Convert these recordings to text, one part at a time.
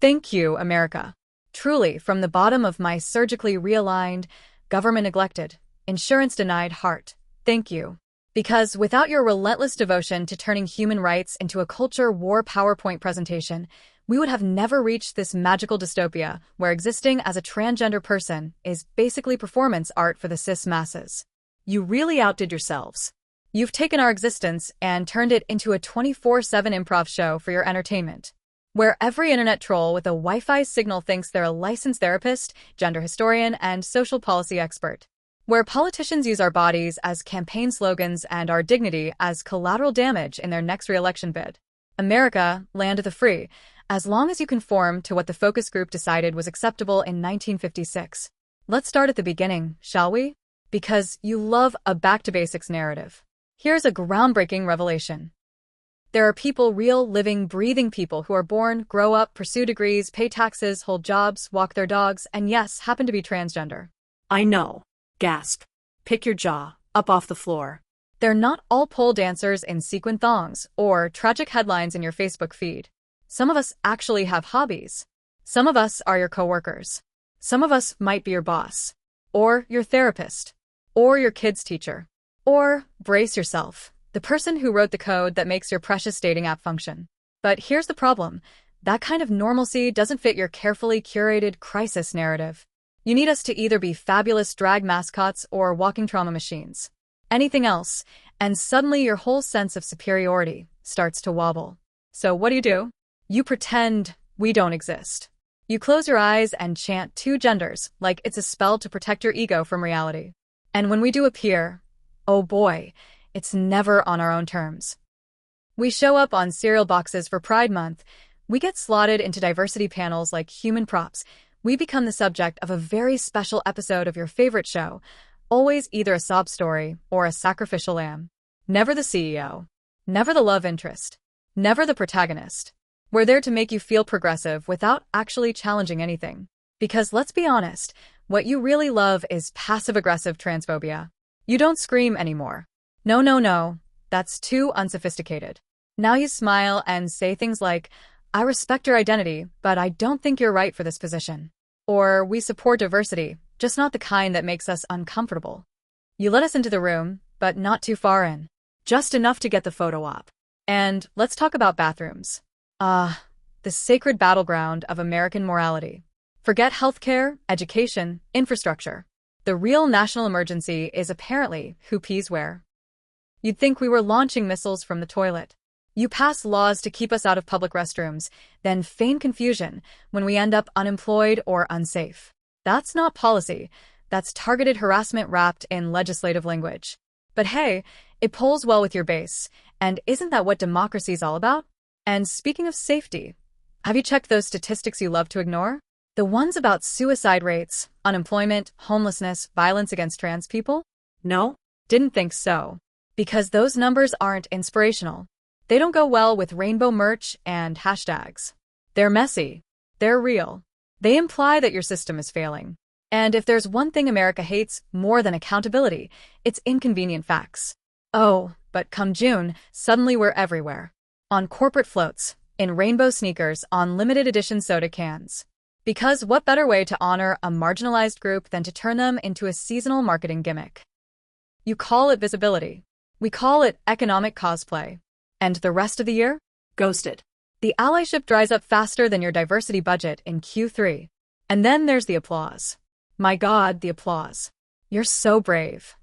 Thank you, America. Truly, from the bottom of my surgically realigned, government neglected, insurance denied heart, thank you. Because without your relentless devotion to turning human rights into a culture war PowerPoint presentation, we would have never reached this magical dystopia where existing as a transgender person is basically performance art for the cis masses. You really outdid yourselves. You've taken our existence and turned it into a 24/7 improv show for your entertainment, where every internet troll with a Wi-Fi signal thinks they're a licensed therapist, gender historian, and social policy expert. Where politicians use our bodies as campaign slogans and our dignity as collateral damage in their next re-election bid. America, land of the free, as long as you conform to what the focus group decided was acceptable in 1956. Let's start at the beginning, shall we? Because you love a back-to-basics narrative. Here's a groundbreaking revelation. There are people, real, living, breathing people who are born, grow up, pursue degrees, pay taxes, hold jobs, walk their dogs, and yes, happen to be transgender. I know. Gasp. Pick your jaw, up off the floor. They're not all pole dancers in sequin thongs or tragic headlines in your Facebook feed. Some of us actually have hobbies. Some of us are your coworkers. Some of us might be your boss, or your therapist, or your kid's teacher, or, brace yourself, the person who wrote the code that makes your precious dating app function. But here's the problem. That kind of normalcy doesn't fit your carefully curated crisis narrative. You need us to either be fabulous drag mascots or walking trauma machines. Anything else, and suddenly your whole sense of superiority starts to wobble. So what do? You pretend we don't exist. You close your eyes and chant two genders like it's a spell to protect your ego from reality. And when we do appear, oh boy, it's never on our own terms. We show up on cereal boxes for Pride Month. We get slotted into diversity panels like human props. We become the subject of a very special episode of your favorite show, always either a sob story or a sacrificial lamb. Never the CEO. Never the love interest. Never the protagonist. We're there to make you feel progressive without actually challenging anything. Because let's be honest, what you really love is passive-aggressive transphobia. You don't scream anymore. No, that's too unsophisticated. Now you smile and say things like, I respect your identity, but I don't think you're right for this position. Or, we support diversity, just not the kind that makes us uncomfortable. You let us into the room, but not too far in. Just enough to get the photo op. And let's talk about bathrooms. The sacred battleground of American morality. Forget healthcare, education, infrastructure. The real national emergency is apparently who pees where. You'd think we were launching missiles from the toilet. You pass laws to keep us out of public restrooms, then feign confusion when we end up unemployed or unsafe. That's not policy. That's targeted harassment wrapped in legislative language. But hey, it polls well with your base, and isn't that what democracy's all about? And speaking of safety, have you checked those statistics you love to ignore? The ones about suicide rates, unemployment, homelessness, violence against trans people? No? Didn't think so. Because those numbers aren't inspirational. They don't go well with rainbow merch and hashtags. They're messy. They're real. They imply that your system is failing. And if there's one thing America hates more than accountability, it's inconvenient facts. Oh, but come June, suddenly we're everywhere. On corporate floats, in rainbow sneakers, on limited edition soda cans. Because what better way to honor a marginalized group than to turn them into a seasonal marketing gimmick? You call it visibility. We call it economic cosplay. And the rest of the year? Ghosted. The allyship dries up faster than your diversity budget in Q3. And then there's the applause. My God, the applause. You're so brave.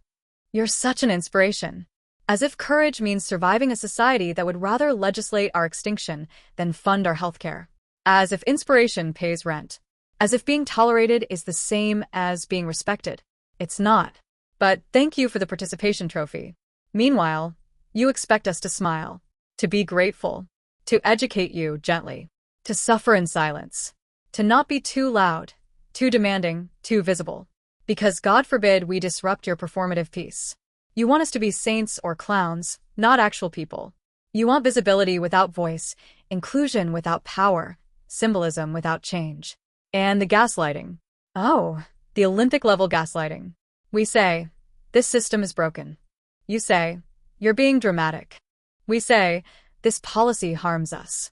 You're such an inspiration. As if courage means surviving a society that would rather legislate our extinction than fund our healthcare. As if inspiration pays rent. As if being tolerated is the same as being respected. It's not. But thank you for the participation trophy. Meanwhile, you expect us to smile, to be grateful, to educate you gently, to suffer in silence, to not be too loud, too demanding, too visible. Because God forbid we disrupt your performative peace. You want us to be saints or clowns, not actual people. You want visibility without voice, inclusion without power, symbolism without change. And the gaslighting. Oh, the Olympic-level gaslighting. We say, this system is broken. You say, you're being dramatic. We say, this policy harms us.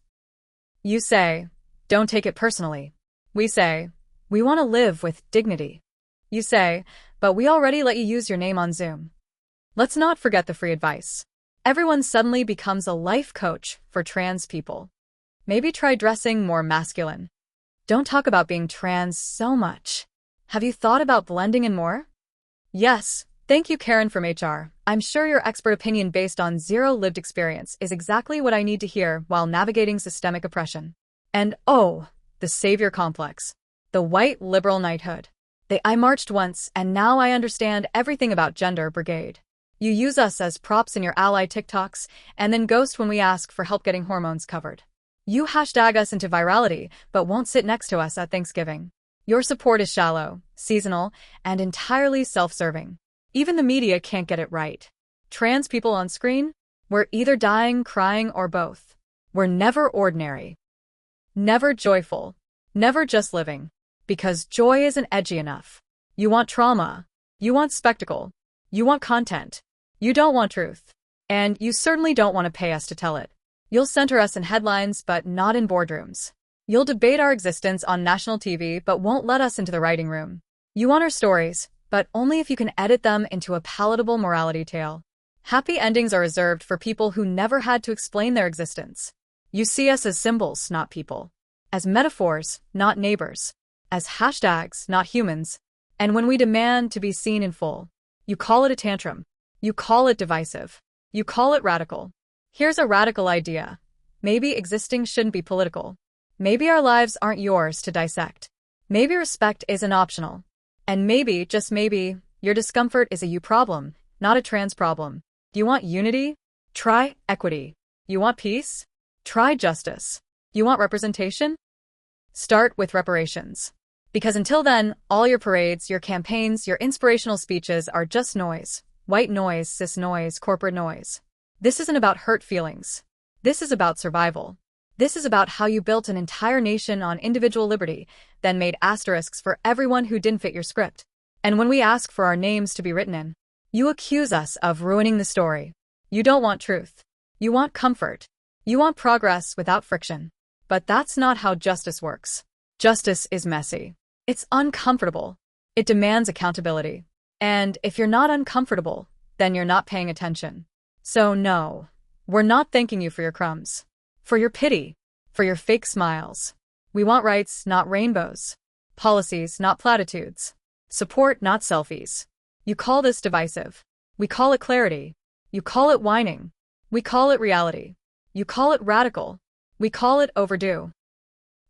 You say, Don't take it personally. We say, we want to live with dignity. You say, but we already let you use your name on Zoom. Let's not forget the free advice. Everyone suddenly becomes a life coach for trans people. Maybe try dressing more masculine. Don't talk about being trans so much. Have you thought about blending in more? Yes, thank you, Karen from HR. I'm sure your expert opinion based on zero lived experience is exactly what I need to hear while navigating systemic oppression. And oh, the savior complex. The white liberal knighthood. I marched once and now I understand everything about gender brigade. You use us as props in your ally TikToks and then ghost when we ask for help getting hormones covered. You hashtag us into virality but won't sit next to us at Thanksgiving. Your support is shallow, seasonal, and entirely self-serving. Even the media can't get it right. Trans people on screen? We're either dying, crying, or both. We're never ordinary. Never joyful. Never just living. Because joy isn't edgy enough. You want trauma. You want spectacle. You want content. You don't want truth. And you certainly don't want to pay us to tell it. You'll center us in headlines but not in boardrooms. You'll debate our existence on national TV but won't let us into the writing room. You want our stories, but only if you can edit them into a palatable morality tale. Happy endings are reserved for people who never had to explain their existence. You see us as symbols, not people. As metaphors, not neighbors. As hashtags, not humans. And when we demand to be seen in full, you call it a tantrum. You call it divisive. You call it radical. Here's a radical idea. Maybe existing shouldn't be political. Maybe our lives aren't yours to dissect. Maybe respect isn't optional. And maybe, just maybe, your discomfort is a you problem, not a trans problem. Do you want unity? Try equity. You want peace? Try justice. You want representation? Start with reparations. Because until then, all your parades, your campaigns, your inspirational speeches are just noise. White noise, cis noise, corporate noise. This isn't about hurt feelings. This is about survival. This is about how you built an entire nation on individual liberty, then made asterisks for everyone who didn't fit your script. And when we ask for our names to be written in, you accuse us of ruining the story. You don't want truth. You want comfort. You want progress without friction. But that's not how justice works. Justice is messy. It's uncomfortable. It demands accountability. And if you're not uncomfortable, then you're not paying attention. So no, we're not thanking you for your crumbs, for your pity, for your fake smiles. We want rights, not rainbows. Policies, not platitudes. Support, not selfies. You call this divisive. We call it clarity. You call it whining. We call it reality. You call it radical. We call it overdue.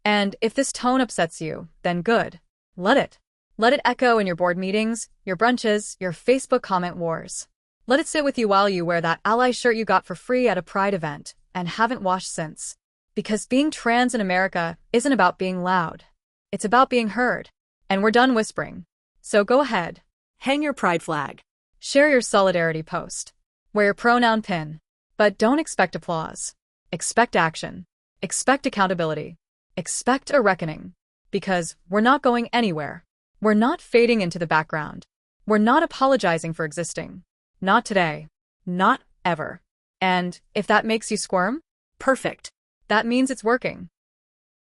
And if this tone upsets you, then good. Let it. Let it echo in your board meetings, your brunches, your Facebook comment wars. Let it sit with you while you wear that ally shirt you got for free at a Pride event and haven't washed since. Because being trans in America isn't about being loud. It's about being heard. And we're done whispering. So go ahead. Hang your pride flag. Share your solidarity post. Wear your pronoun pin. But don't expect applause. Expect action. Expect accountability. Expect a reckoning. Because we're not going anywhere. We're not fading into the background. We're not apologizing for existing. Not today. Not ever. And if that makes you squirm, Perfect. that means it's working.